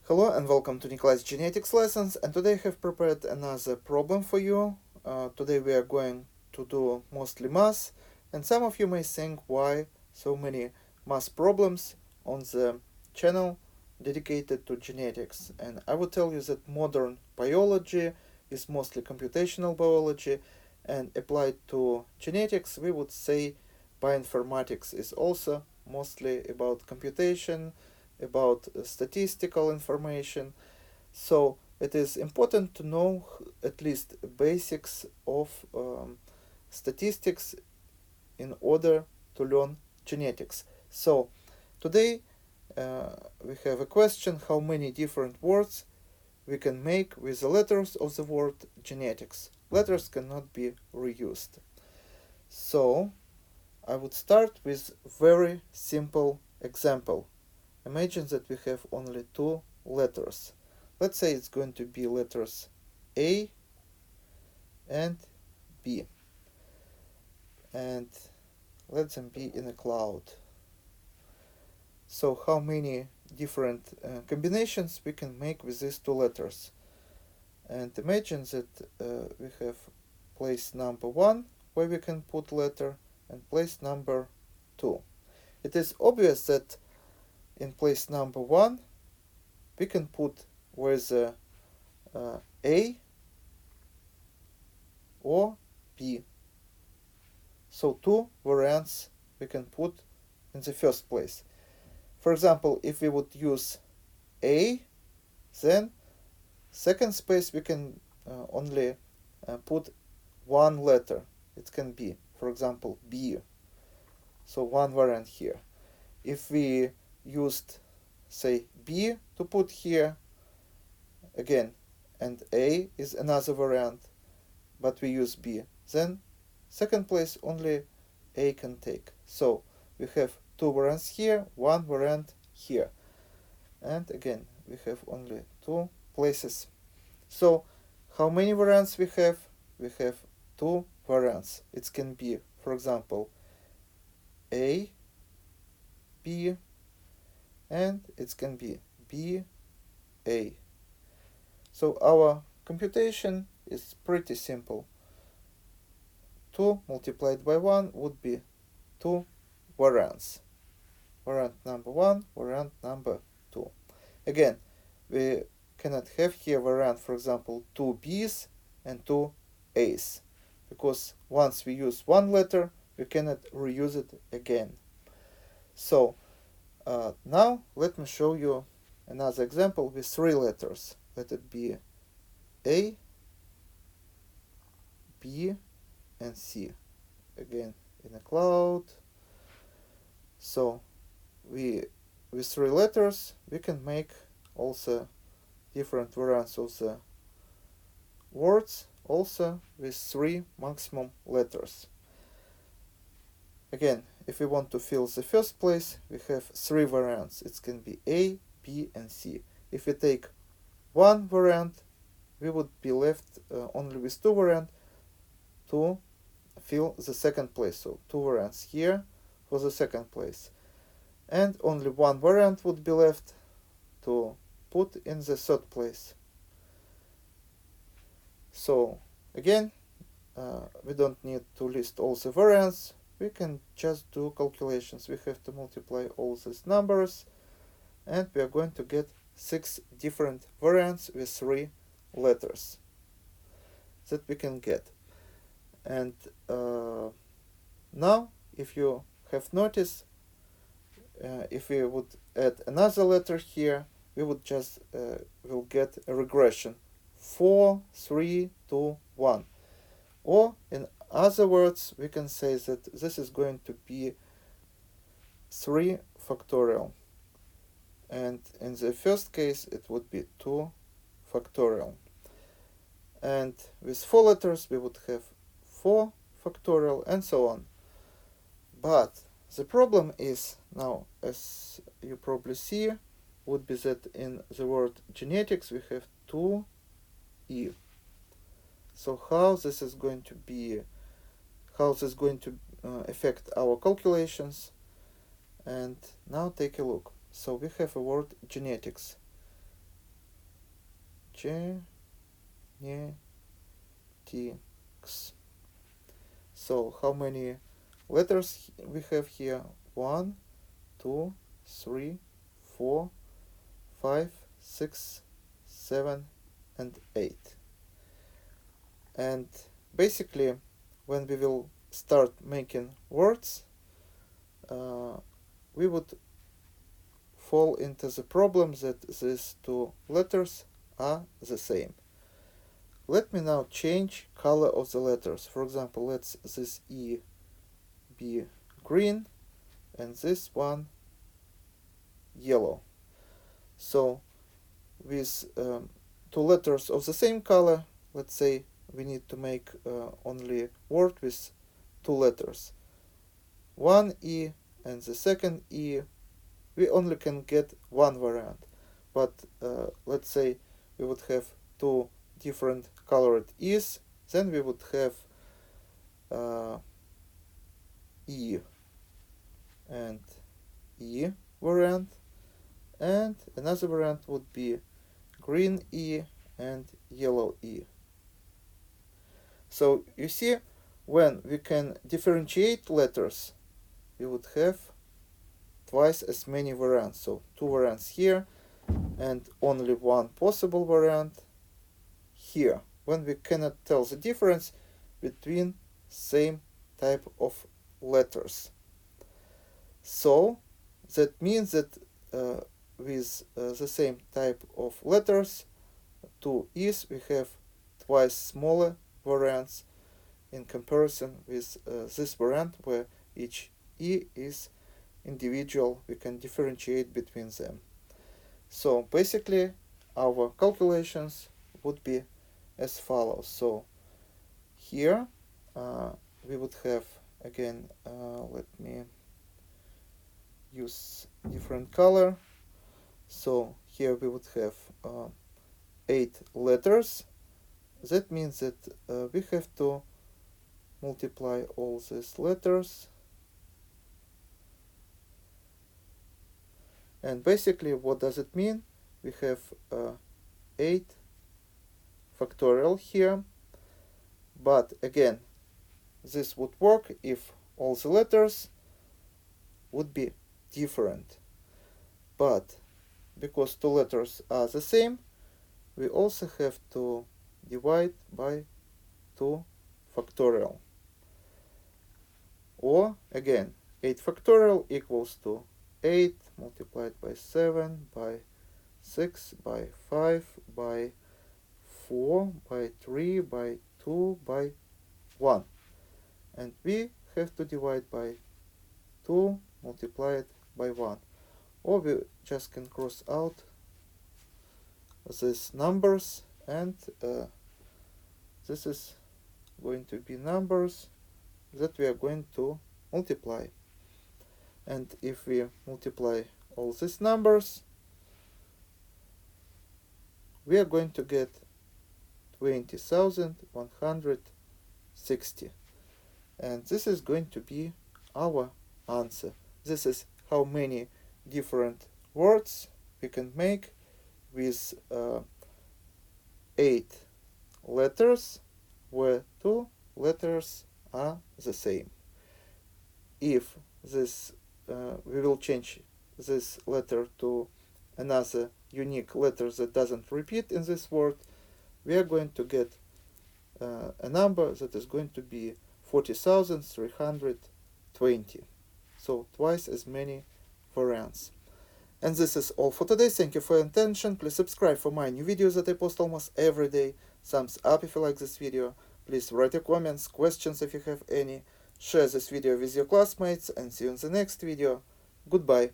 Hello and welcome to Nikolay's genetics lessons, and today I have prepared another problem for you. Today we are going to do mostly math, and some of you may think why so many math problems on the channel dedicated to genetics. And I will tell you that modern biology is mostly computational biology, and applied to genetics we would say bioinformatics is also mostly about computation, about statistical information. So it is important to know at least basics of statistics in order to learn genetics. So today we have a question: how many different words we can make with the letters of the word genetics? Letters cannot be reused. So I would start with very simple example. Imagine that we have only two letters. Let's say it's going to be letters A and B. And let them be in a cloud. So how many different combinations we can make with these two letters? And imagine that we have place number 1 where we can put letter and place number 2. It is obvious that in place number 1 we can put whether A or B. So two variants we can put in the first place. For example, if we would use A, then second space we can only put one letter. It can be, for example, B. So one variant here. If we used, say, B to put here, again, and A is another variant, but we use B, then second place only A can take. So we have two variants here, one variant here. And again, we have only two places. So how many variants we have? We have two variants. It can be, for example, A, B, and it can be B, A. So our computation is pretty simple. 2 multiplied by 1 would be 2 variants. Variant number 1, variant number 2. Again, we cannot have here variant, for example, 2 B's and 2 A's, because once we use one letter, we cannot reuse it again. So now let me show you another example with 3 letters. Let it be A, B, and C. Again, in a cloud. So with 3 letters we can make also different variants of the words, also with 3 maximum letters. Again, if we want to fill the first place, we have 3 variants. It can be A, B, and C. If we take one variant, we would be left only with 2 variants to fill the second place. So 2 variants here for the second place. And only one variant would be left to put in the third place. So again, we don't need to list all the variants. We can just do calculations. We have to multiply all these numbers, and we are going to get 6 different variants with 3 letters that we can get. And now, if you have noticed, if we would add another letter here, we would just will get a regression: 4, 3, 2, 1. Or in other words, we can say that this is going to be 3 factorial. And in the first case, it would be 2 factorial. And with 4 letters, we would have 4 factorial, and so on. But the problem is now, as you probably see, would be that in the word genetics we have 2e. So how this is going to be, how this is going to affect our calculations? And now take a look. So we have a word genetics. genetics. So how many letters we have here? 1, 2, 3, 4, 5, 6, 7, and 8. And basically, when we will start making words, we would fall into the problem that these two letters are the same. Let me now change color of the letters. For example, let's this E be green and this one yellow. So with two letters of the same color, let's say we need to make only word with two letters. One E and the second E, we only can get one variant. But let's say we would have two different colored E's, then we would have E and E variant, and another variant would be green E and yellow E. So you see, when we can differentiate letters, we would have twice as many variants. So two variants here and only one possible variant here, when we cannot tell the difference between same type of letters. So that means that with the same type of letters, two E's, we have twice smaller variants in comparison with this variant where each E is individual. We can differentiate between them. So basically our calculations would be as follows. So here we would have, again, let me use different color. So here we would have 8 letters. That means that we have to multiply all these letters. And basically, what does it mean? We have 8 factorial here. But again, this would work if all the letters would be different. But because two letters are the same, we also have to divide by 2 factorial. Or again, 8 factorial equals to 8 multiplied by 7 by 6 by 5 by 4 by 3 by 2 by 1. And we have to divide by 2 multiplied by 1. Or we just can cross out these numbers, and this is going to be numbers that we are going to multiply. And if we multiply all these numbers, we are going to get 20,160. And this is going to be our answer. This is how many different words we can make with 8 letters where 2 letters are the same. If this we will change this letter to another unique letter that doesn't repeat in this word, we are going to get a number that is going to be 40,320. So twice as many variants. And this is all for today. Thank you for your attention. Please subscribe for my new videos that I post almost every day. Thumbs up if you like this video. Please write your comments, questions if you have any. Share this video with your classmates, and see you in the next video. Goodbye.